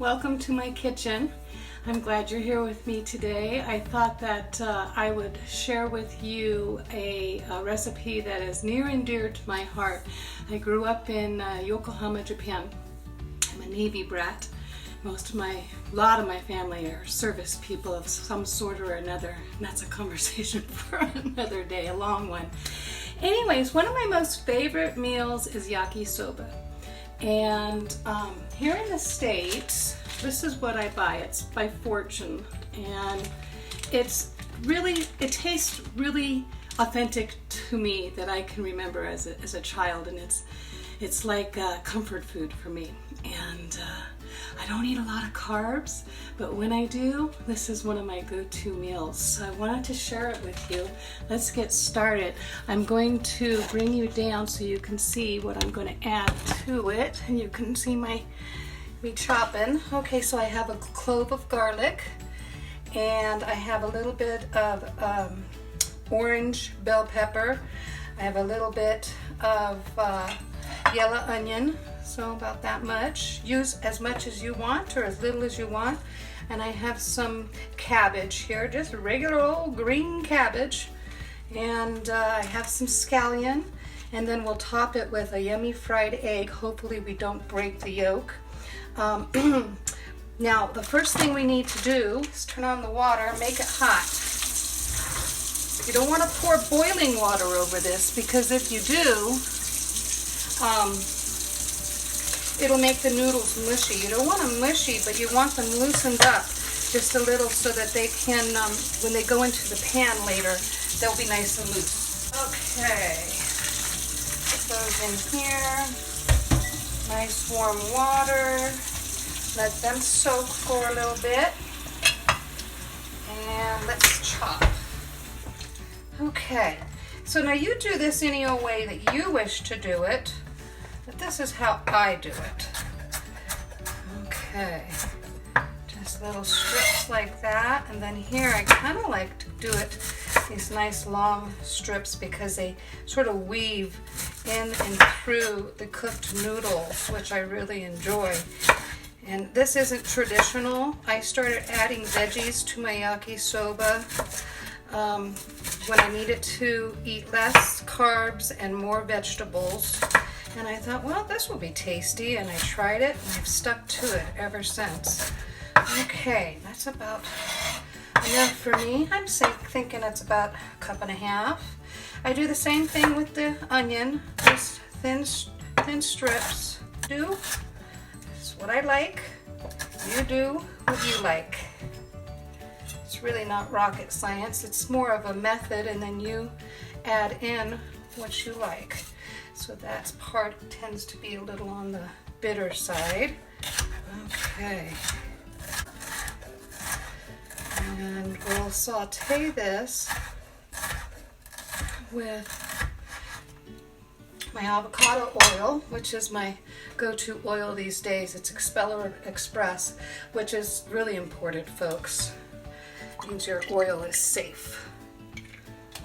welcome to my kitchen. I'm glad you're here with me today. I thought that I would share with you a recipe that is near and dear to my heart. I grew up in Yokohama, Japan. I'm a Navy brat. A lot of my family are service people of some sort or another, and that's a conversation for another day, a long one. Anyways, one of my most favorite meals is yakisoba. And here in the States, this is what I buy. It's by Fortune, and it tastes really authentic to me that I can remember as a child, and it's like comfort food for me. And I don't eat a lot of carbs, but when I do, this is one of my go-to meals. So I wanted to share it with you. Let's get started. I'm going to bring you down so you can see what I'm going to add to it, and you can see me chopping. Okay, so I have a clove of garlic, and I have a little bit of orange bell pepper. I have a little bit of yellow onion, so about that much. Use as much as you want or as little as you want. And I have some cabbage here, just regular old green cabbage. And I have some scallion, and then we'll top it with a yummy fried egg. Hopefully we don't break the yolk. Now the first thing we need to do is turn on the water, make it hot. You don't want to pour boiling water over this, because if you do, it'll make the noodles mushy. You don't want them mushy, but you want them loosened up just a little so that they can, when they go into the pan later, they'll be nice and loose. Okay, put those in here. Nice warm water. Let them soak for a little bit. And let's chop. Okay, so now you do this any old way that you wish to do it, but this is how I do it. Okay, just little strips like that, and then here I kind of like to do it these nice long strips because they sort of weave in and through the cooked noodles, which I really enjoy. And this isn't traditional. I started adding veggies to my yakisoba when I needed to eat less carbs and more vegetables. And I thought, well, this will be tasty, and I tried it, and I've stuck to it ever since. Okay, that's about enough for me. I'm thinking it's about a cup and a half. I do the same thing with the onion, just thin strips. That's what I like. You do what you like. It's really not rocket science. It's more of a method, and then you add in what you like. So that part tends to be a little on the bitter side. Okay. And we'll saute this with my avocado oil, which is my go-to oil these days. It's Expeller Express, which is really important, folks. It means your oil is safe.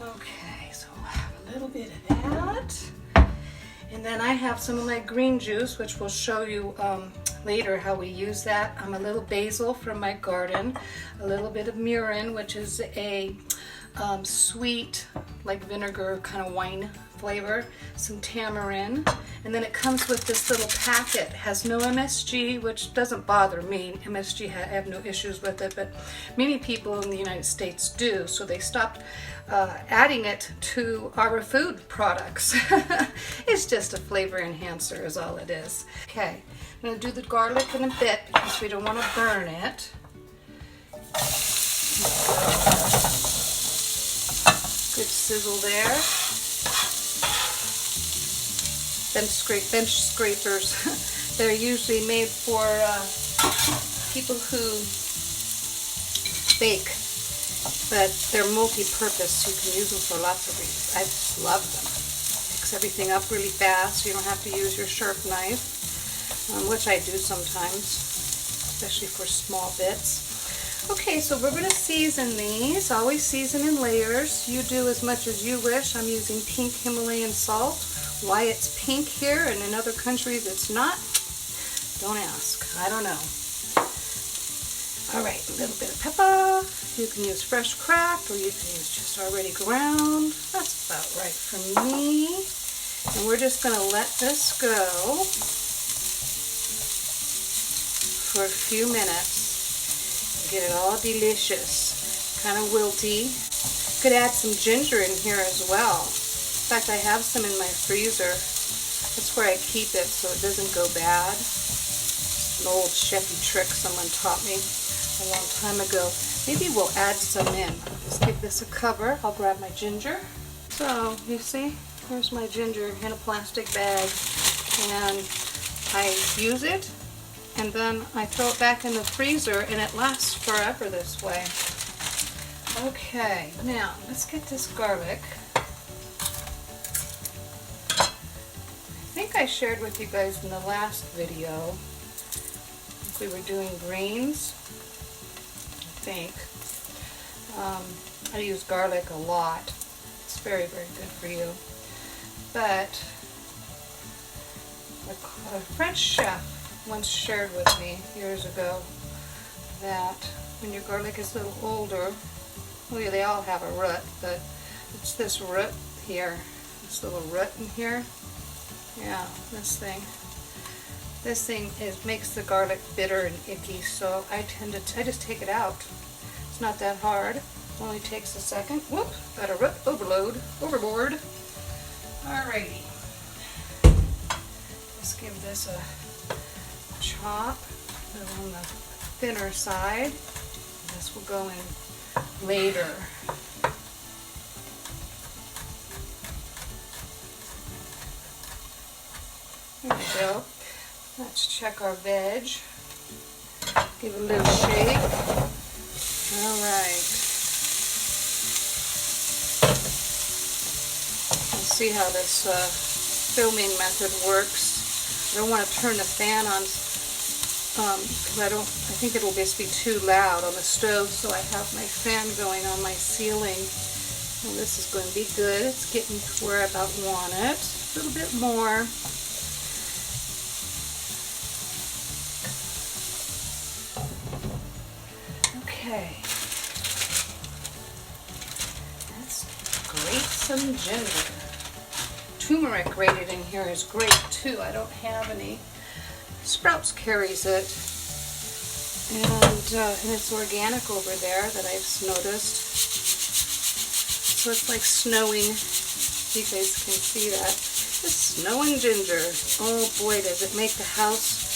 Okay, so we'll have a little bit of that. And then I have some of my green juice, which we'll show you later how we use that. A little basil from my garden, a little bit of mirin, which is a sweet, like vinegar kind of wine flavor, some tamarind, and then it comes with this little packet. It has no MSG, which doesn't bother me. MSG, I have no issues with it, but many people in the United States do, so they stopped adding it to our food products. It's just a flavor enhancer is all it is. Okay, I'm going to do the garlic in a bit because we don't want to burn it. Good sizzle there. Bench scrapers. They're usually made for people who bake, but they're multi-purpose. You can use them for lots of reasons. I just love them. Mix everything up really fast, so you don't have to use your sharp knife, which I do sometimes, especially for small bits. Okay, so we're going to season these. Always season in layers. You do as much as you wish. I'm using pink Himalayan salt. Why it's pink here and in other countries it's not, don't ask. I don't know. right, a little bit of pepper. You can use fresh cracked or you can use just already ground. That's about right for me. And we're just going to let this go for a few minutes and get it all delicious. Kind of wilty. Could add some ginger in here as well. In fact, I have some in my freezer. That's where I keep it so it doesn't go bad. An old chefy trick someone taught me a long time ago. Maybe we'll add some in. Let's give this a cover. I'll grab my ginger. So, you see, here's my ginger in a plastic bag. And I use it, and then I throw it back in the freezer, and it lasts forever this way. Okay, now let's get this garlic. I think I shared with you guys in the last video, we were doing greens, I think. I use garlic a lot. It's very, very good for you. But a French chef once shared with me years ago that when your garlic is a little older, well, yeah, they all have a root, but it's this root here, this little root in here. Yeah, this thing makes the garlic bitter and icky, so I just take it out. It's not that hard. It only takes a second. Whoop, got a root overboard. Alrighty. Let's give this a chop, put it on the thinner side. This will go in later. There we go. Let's check our veg. Give it a little shake. Alright. Let's see how this filming method works. I don't want to turn the fan on because I think it'll just be too loud on the stove, so I have my fan going on my ceiling. Well, this is going to be good. It's getting to where I about want it. A little bit more. Okay. Let's grate some ginger. Turmeric grated in here is great too. I don't have any. Sprouts carries it. And it's organic over there that I've noticed. So it's like snowing. You guys can see that. It's snowing ginger. Oh boy, does it make the house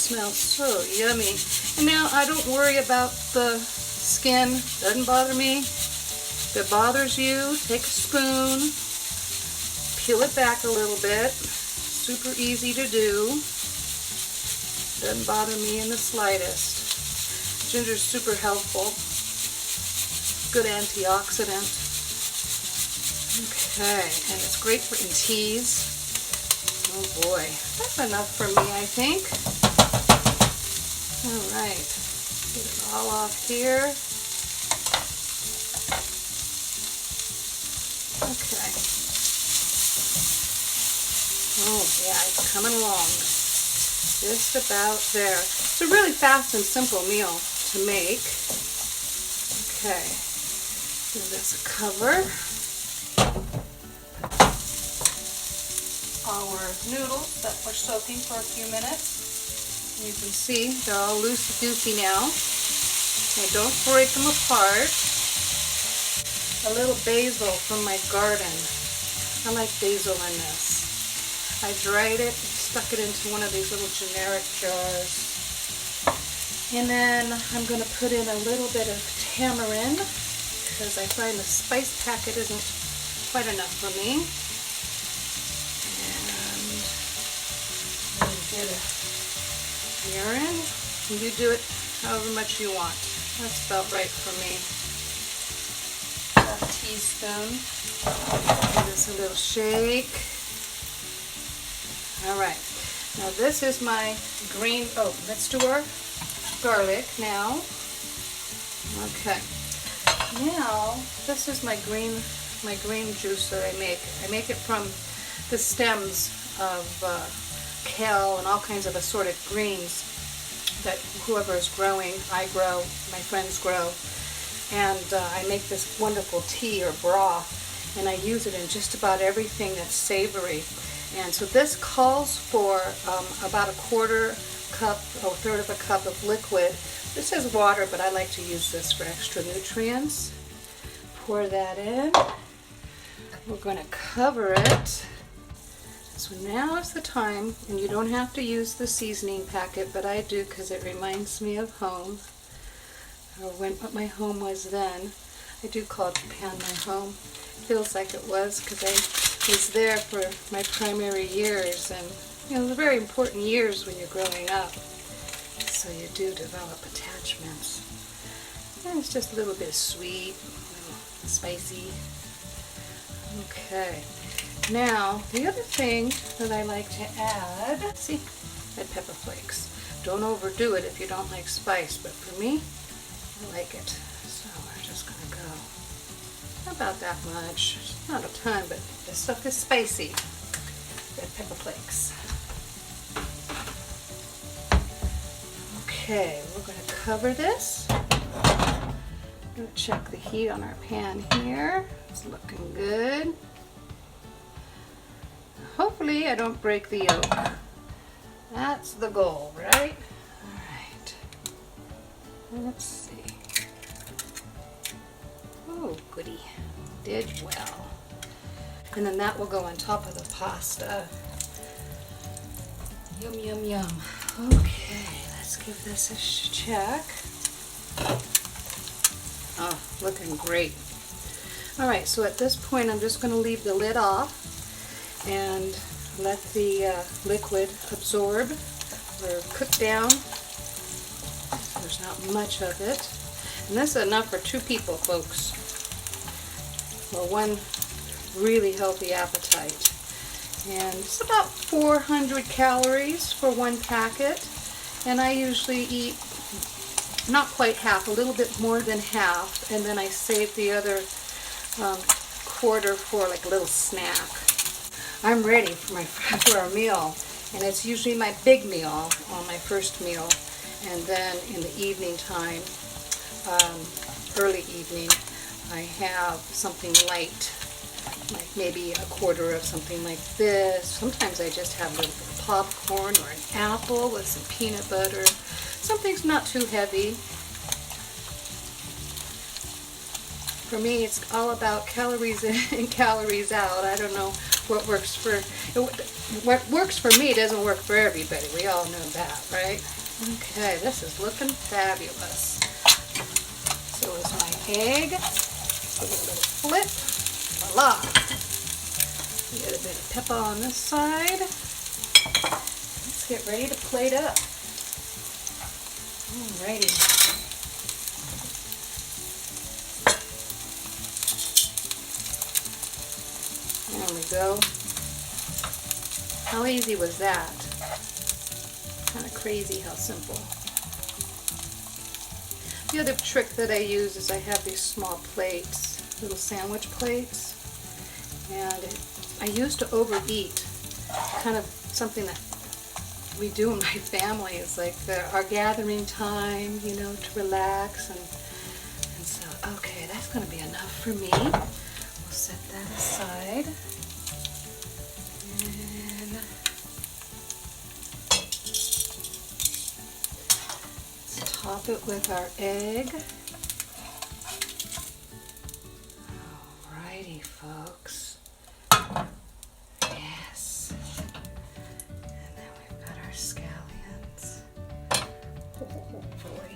smell so yummy. And now I don't worry about the skin. Doesn't bother me. If it bothers you, take a spoon, peel it back a little bit. Super easy to do. Doesn't bother me in the slightest. Ginger's super helpful. Good antioxidant. Okay, and it's great for in teas. Oh boy, that's enough for me, I think. All right, get it all off here. Okay. Oh yeah, it's coming along. Just about there. It's a really fast and simple meal to make. Okay, give this a cover. Our noodles that we're soaking for a few minutes. You can see they're all loosey-goosey now. Okay, don't break them apart. A little basil from my garden. I like basil in this. I dried it and stuck it into one of these little generic jars. And then I'm going to put in a little bit of tamarind because I find the spice packet isn't quite enough for me. And a little bit of mirin. You do it however much you want. That's about right for me. A teaspoon. Give this a little shake. Alright, now this is my green, let's do our garlic now. Okay, now this is my green juice that I make. I make it from the stems of kale and all kinds of assorted greens that whoever is growing, I grow, my friends grow, and I make this wonderful tea or broth, and I use it in just about everything that's savory. And so this calls for about a quarter cup or a third of a cup of liquid. This is water, but I like to use this for extra nutrients. Pour that in. We're going to cover it. So now is the time, and you don't have to use the seasoning packet, but I do because it reminds me of home, or what my home was then. I do call Japan my home. Feels like it was because I was there for my primary years, and you know, they're very important years when you're growing up. So you do develop attachments. And it's just a little bit sweet, a little spicy. Okay. Now, the other thing that I like to add, see, red pepper flakes. Don't overdo it if you don't like spice, but for me, I like it. So we're just going to go about that much. Not a ton, but this stuff is spicy. Red pepper flakes. Okay, we're going to cover this. I'm going to check the heat on our pan here. It's looking good. Hopefully I don't break the yolk. That's the goal, right? Alright. Let's see. Oh, goody. Did well. And then that will go on top of the pasta. Yum, yum, yum. Okay, let's give this a check. Oh, looking great. Alright, so at this point I'm just going to leave the lid off and let the liquid absorb or cook down. There's not much of it. And this is enough for 2 people, folks. For one really healthy appetite. And it's about 400 calories for 1 packet. And I usually eat not quite half, a little bit more than half, and then I save the other quarter for like a little snack. I'm ready for a meal, and it's usually my big meal on my first meal, and then in the evening time, early evening, I have something light, like maybe a quarter of something like this. Sometimes I just have a little bit of popcorn or an apple with some peanut butter. Something's not too heavy. For me, it's all about calories in and calories out. I don't know what works for me doesn't work for everybody. We all know that, right? Okay, this is looking fabulous. So is my egg. Give it a little flip. Voila! Get a bit of pepper on this side. Let's get ready to plate up. Alrighty. There we go. How easy was that? Kind of crazy how simple. The other trick that I use is I have these small plates, little sandwich plates, and I used to overeat. Kind of something that we do in my family is like our gathering time, you know, to relax, and so okay, that's going to be enough for me. We'll set that aside. And let's top it with our egg. Alrighty, folks. Yes. And then we've got our scallions. Oh boy.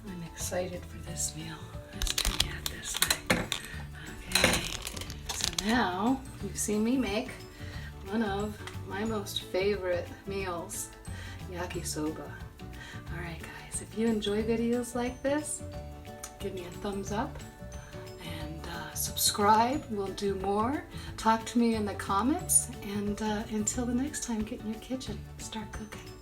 I'm excited for this meal. Let's turn it this way. Okay. So now you've seen me make one of my most favorite meals, yakisoba. Alright guys, if you enjoy videos like this, give me a thumbs up and subscribe. We'll do more. Talk to me in the comments, and until the next time, get in your kitchen, start cooking.